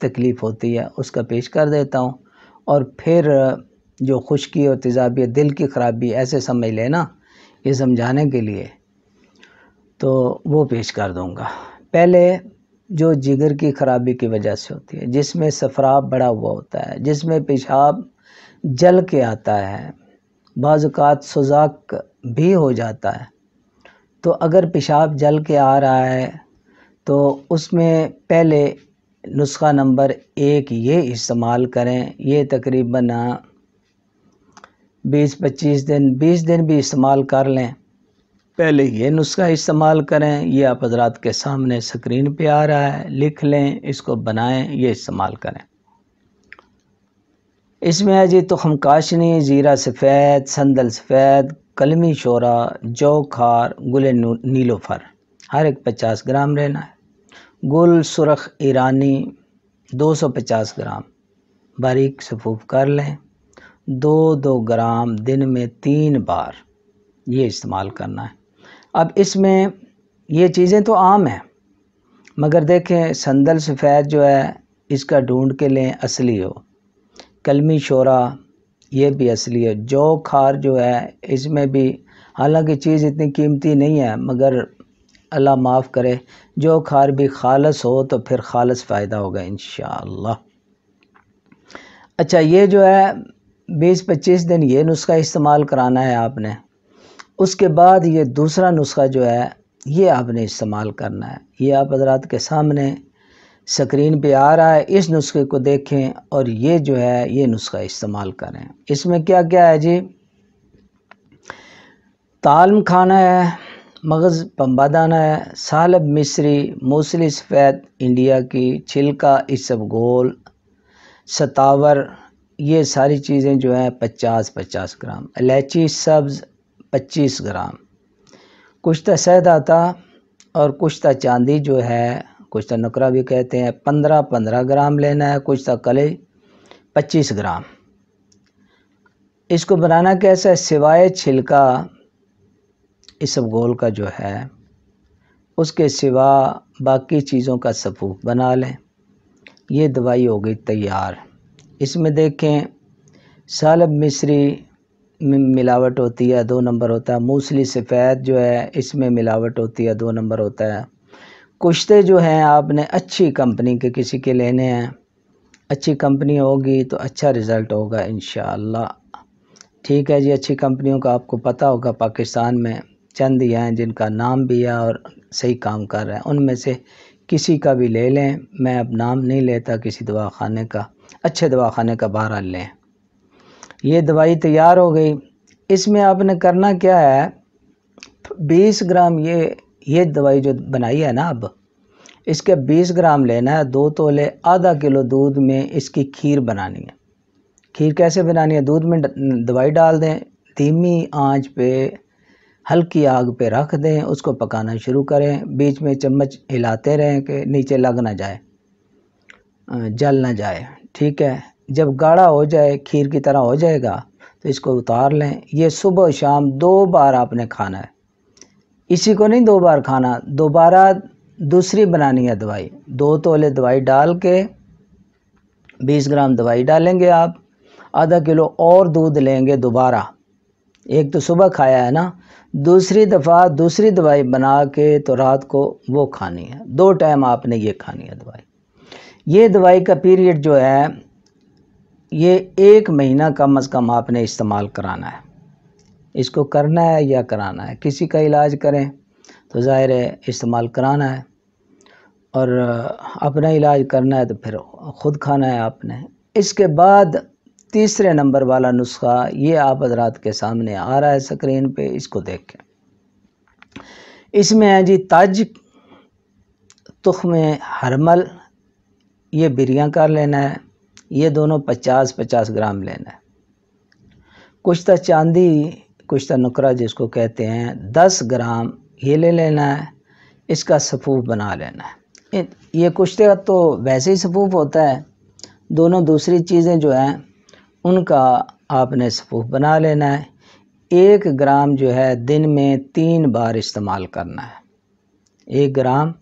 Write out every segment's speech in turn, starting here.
تکلیف ہوتی ہے اس کا پیش کر دیتا ہوں، اور پھر جو خشکی اور تیزابیت، دل کی خرابی ایسے سمجھ لینا یہ سمجھانے کے لیے، تو وہ پیش کر دوں گا۔ پہلے جو جگر کی خرابی کی وجہ سے ہوتی ہے، جس میں صفراب بڑا ہوا ہوتا ہے، جس میں پیشاب جل کے آتا ہے، بعض اوقات سوزاک بھی ہو جاتا ہے، تو اگر پیشاب جل کے آ رہا ہے تو اس میں پہلے نسخہ نمبر 1 یہ استعمال کریں۔ یہ تقریباً 20 دن بھی استعمال کر لیں۔ پہلے یہ نسخہ استعمال کریں، یہ آپ حضرات کے سامنے سکرین پہ آ رہا ہے، لکھ لیں، اس کو بنائیں، یہ استعمال کریں۔ اس میں ہے جی تخم کاشنی، زیرہ سفید، سندل سفید، کلمی شورا، جو کھار، گل نیلوفر، ہر ایک 50 گرام لینا ہے۔ گل سرخ ایرانی 250 گرام، باریک صفوف کر لیں۔ 2 گرام دن میں 3 بار یہ استعمال کرنا ہے۔ اب اس میں یہ چیزیں تو عام ہیں، مگر دیکھیں سندل سفید جو ہے اس کا ڈھونڈ کے لیں اصلی ہو، کلمی شورا یہ بھی اصلی ہے، جو کھار جو ہے اس میں بھی حالانکہ چیز اتنی قیمتی نہیں ہے، مگر اللہ معاف کرے جو کھار بھی خالص ہو تو پھر خالص فائدہ ہوگا انشاءاللہ۔ اچھا، یہ جو ہے 20-25 دن یہ نسخہ استعمال کرانا ہے آپ نے۔ اس کے بعد یہ دوسرا نسخہ جو ہے یہ آپ نے استعمال کرنا ہے۔ یہ آپ حضرات کے سامنے سکرین پہ آ رہا ہے، اس نسخے کو دیکھیں اور یہ جو ہے یہ نسخہ استعمال کریں۔ اس میں کیا کیا ہے جی؟ تالم کھانا ہے، مغز پنبہ دانہ ہے، سالب مصری، موسلی سفید انڈیا کی، چھلکا اسب گول، ستاور، یہ ساری چیزیں جو ہیں 50 گرام، الائچی سبز 25 گرام، کشتہ سید آتا اور کشتہ چاندی جو ہے، کشتہ نکرہ بھی کہتے ہیں، 15 گرام لینا ہے، کشتہ کلے 25 گرام۔ اس کو بنانا کیسا ہے؟ سوائے چھلکا اسب گول کا جو ہے اس کے سوا باقی چیزوں کا صفوف بنا لیں۔ یہ دوائی ہو گئی تیار۔ اس میں دیکھیں سالب مصری میں ملاوٹ ہوتی ہے، 2 نمبر ہوتا ہے، موسلی سفید جو ہے اس میں ملاوٹ ہوتی ہے، 2 نمبر ہوتا ہے۔ کشتے جو ہیں آپ نے اچھی کمپنی کے کسی کے لینے ہیں، اچھی کمپنی ہوگی تو اچھا رزلٹ ہوگا انشاءاللہ۔ ٹھیک ہے جی، اچھی کمپنیوں کا آپ کو پتہ ہوگا، پاکستان میں چند ہی ہیں جن کا نام بھی ہے اور صحیح کام کر رہے ہیں، ان میں سے کسی کا بھی لے لیں۔ میں اب نام نہیں لیتا کسی دواخانے کا، اچھے دواخانے کا بہرحال لیں۔ یہ دوائی تیار ہو گئی۔ اس میں آپ نے کرنا کیا ہے؟ 20 گرام یہ دوائی جو بنائی ہے نا، اب اس کے 20 گرام لینا ہے، 2 تولے، آدھا کلو دودھ میں اس کی کھیر بنانی ہے۔ کھیر کیسے بنانی ہے؟ دودھ میں دوائی ڈال دیں، دھیمی آنچ پہ ہلکی آگ پہ رکھ دیں، اس کو پکانا شروع کریں، بیچ میں چمچ ہلاتے رہیں کہ نیچے لگ نہ جائے، جل نہ جائے۔ ٹھیک ہے، جب گاڑھا ہو جائے، کھیر کی طرح ہو جائے گا تو اس کو اتار لیں۔ یہ صبح و شام 2 بار آپ نے کھانا ہے، اسی کو نہیں 2 بار کھانا، دوبارہ دوسری بنانی ہے دوائی۔ 2 تولے دوائی ڈال کے 20 گرام دوائی ڈالیں گے آپ، آدھا کلو اور دودھ لیں گے دوبارہ، ایک تو صبح کھایا ہے نا، دوسری دفعہ دوسری دوائی بنا کے تو رات کو وہ کھانی ہے، 2 ٹائم آپ نے یہ کھانی ہے دوائی۔ یہ دوائی کا پیریڈ جو ہے یہ 1 مہینہ کم از کم آپ نے استعمال کرانا ہے۔ اس کو کرنا ہے یا کرانا ہے، کسی کا علاج کریں تو ظاہر ہے استعمال کرانا ہے، اور اپنا علاج کرنا ہے تو پھر خود کھانا ہے آپ نے۔ اس کے بعد تیسرے نمبر والا نسخہ یہ آپ حضرات کے سامنے آ رہا ہے سکرین پہ، اس کو دیکھیں۔ اس میں ہے جی تاج، تخم ہرمل، یہ بریاں کر لینا ہے، یہ دونوں 50 گرام لینا ہے۔ کشتہ چاندی، کشتہ نکرہ جس کو کہتے ہیں، 10 گرام یہ لے لینا ہے، اس کا صفوف بنا لینا ہے۔ یہ کشتے کا تو ویسے ہی صفوف ہوتا ہے، دونوں دوسری چیزیں جو ہیں ان کا آپ نے صفوف بنا لینا ہے۔ 1 گرام جو ہے دن میں 3 بار استعمال کرنا ہے، 1 گرام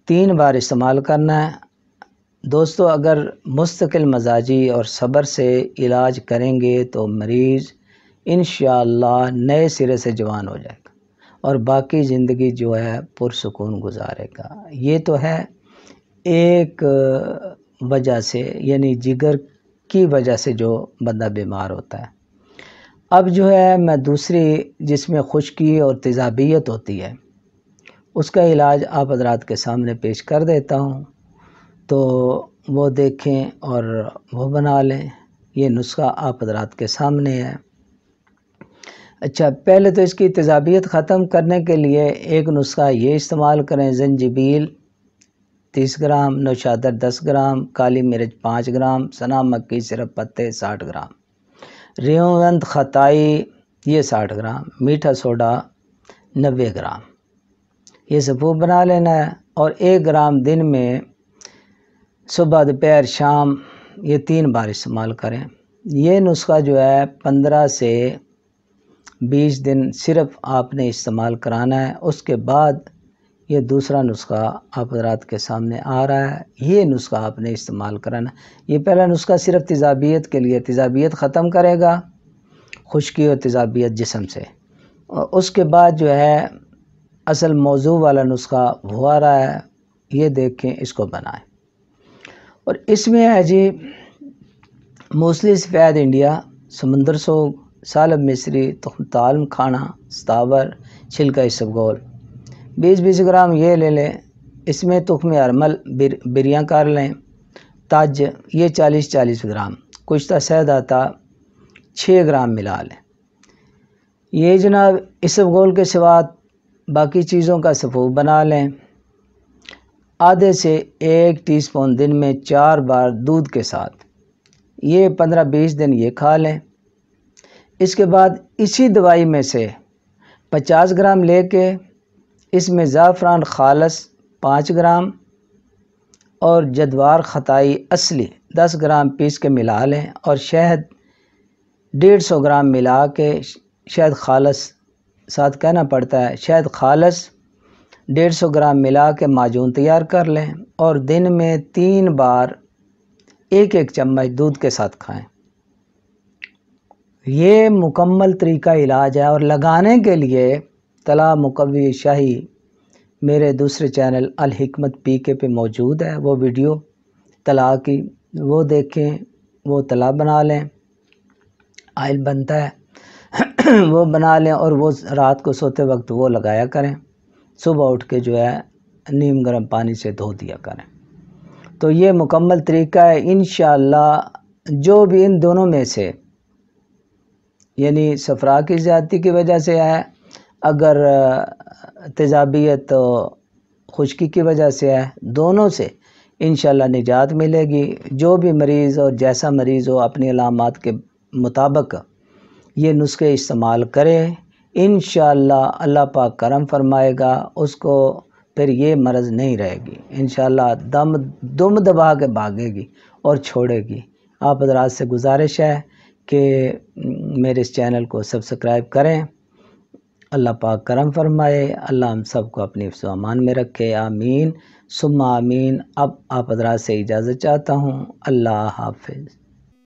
3 بار استعمال کرنا ہے۔ دوستو اگر مستقل مزاجی اور صبر سے علاج کریں گے تو مریض انشاءاللہ نئے سرے سے جوان ہو جائے گا اور باقی زندگی جو ہے پرسکون گزارے گا۔ یہ تو ہے ایک وجہ سے، یعنی جگر کی وجہ سے جو بندہ بیمار ہوتا ہے۔ اب جو ہے میں دوسری جس میں خشکی اور تیزابیت ہوتی ہے اس کا علاج آپ حضرات کے سامنے پیش کر دیتا ہوں، تو وہ دیکھیں اور وہ بنا لیں۔ یہ نسخہ آپ حضرات کے سامنے ہے۔ اچھا، پہلے تو اس کی تیزابیت ختم کرنے کے لیے ایک نسخہ یہ استعمال کریں: زنجبیل 30 گرام، نوشادر 10 گرام، کالی مرچ 5 گرام، سنا مکی صرف پتے 60 گرام، ریوند خطائی یہ 60 گرام، میٹھا سوڈا 90 گرام۔ یہ سبوب بنا لینا ہے اور 1 گرام دن میں صبح دوپہر شام یہ 3 بار استعمال کریں۔ یہ نسخہ جو ہے 15 سے 20 دن صرف آپ نے استعمال کرانا ہے۔ اس کے بعد یہ دوسرا نسخہ آپ حضرات کے سامنے آ رہا ہے، یہ نسخہ آپ نے استعمال کرانا ہے۔ یہ پہلا نسخہ صرف تیزابیت کے لیے، تیزابیت ختم کرے گا، خشکی اور تیزابیت جسم سے۔ اس کے بعد جو ہے اصل موضوع والا نسخہ وہ آ رہا ہے، یہ دیکھیں، اس کو بنائیں۔ اور اس میں ہے جی موسلی سفید انڈیا، سمندر سوگ، سالب مصری، تخم تال کھانا، ستاور، چھلکا اسبگول 20-20 گرام یہ لے لیں۔ اس میں تخم ارمل بریاں کر لیں۔ تاج یہ 40-40 گرام، کشتہ شہد آتا 6 گرام ملا لیں۔ یہ جناب اسبگول کے سوا باقی چیزوں کا سفوف بنا لیں۔ آدھے سے 1 ٹی سپون دن میں 4 بار دودھ کے ساتھ، یہ 15-20 دن یہ کھا لیں۔ اس کے بعد اسی دوائی میں سے 50 گرام لے کے اس میں زعفران خالص 5 گرام اور جدوار خطائی اصلی 10 گرام پیس کے ملا لیں اور شہد 150 گرام ملا کے، شہد خالص ساتھ کہنا پڑتا ہے، شہد خالص 150 گرام ملا کے معجون تیار کر لیں اور دن میں 3 بار 1-1 چمچ دودھ کے ساتھ کھائیں۔ یہ مکمل طریقہ علاج ہے۔ اور لگانے کے لیے طلا مقوی شاہی میرے دوسرے چینل الحکمت پی کے پہ موجود ہے، وہ ویڈیو طلا کی وہ دیکھیں، وہ طلا بنا لیں، آئل بنتا ہے وہ بنا لیں اور وہ رات کو سوتے وقت وہ لگایا کریں، صبح اٹھ کے جو ہے نیم گرم پانی سے دھو دیا کریں۔ تو یہ مکمل طریقہ ہے۔ انشاءاللہ جو بھی ان دونوں میں سے، یعنی صفرا کی زیادتی کی وجہ سے ہے، اگر تیزابیت خشکی کی وجہ سے ہے، دونوں سے انشاءاللہ نجات ملے گی۔ جو بھی مریض اور جیسا مریض ہو اپنی علامات کے مطابق یہ نسخے استعمال کرے، انشاءاللہ اللہ پاک کرم فرمائے گا، اس کو پھر یہ مرض نہیں رہے گی، انشاءاللہ دم دبا کے بھاگے گی اور چھوڑے گی۔ آپ حضرات سے گزارش ہے کہ میرے اس چینل کو سبسکرائب کریں۔ اللہ پاک کرم فرمائے، اللہ ہم سب کو اپنی حفظ و امان میں رکھے، آمین ثم آمین۔ اب آپ حضرات سے اجازت چاہتا ہوں، اللہ حافظ۔